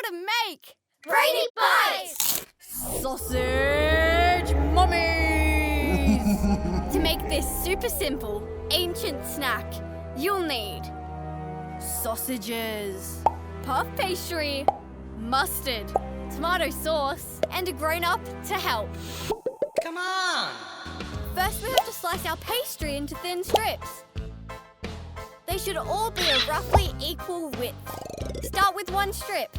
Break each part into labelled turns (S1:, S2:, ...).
S1: to make
S2: Brainy Bites!
S1: Sausage Mummies! To make this super simple, ancient snack, you'll need sausages, puff pastry, mustard, tomato sauce, and a grown-up to help.
S2: Come on!
S1: First, we have to slice our pastry into thin strips. They should all be a roughly equal width. Start with one strip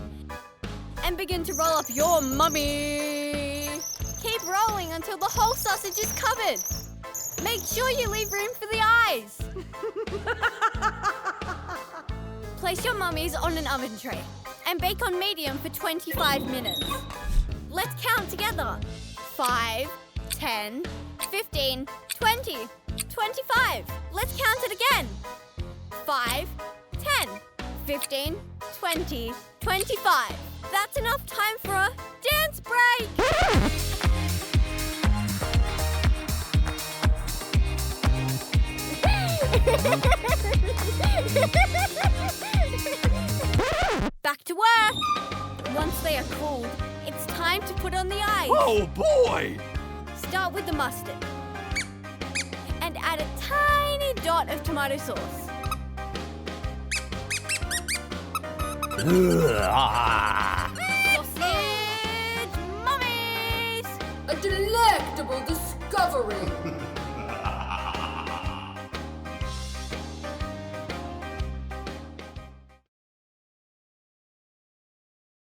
S1: and begin to roll up your mummy. Keep rolling until the whole sausage is covered. Make sure you leave room for the eyes. Place your mummies on an oven tray and bake on medium for 25 minutes. Let's count together. 5, 10, 15, 20, 25. Let's count it again. 5, 10, 15, 20, 25. That's enough time for a dance break. Back to work. Once they are cooled, it's time to put on the eyes.
S3: Oh boy!
S1: Start with the mustard and add a tiny dot of tomato sauce. Sausage Mummies!
S4: A delectable discovery!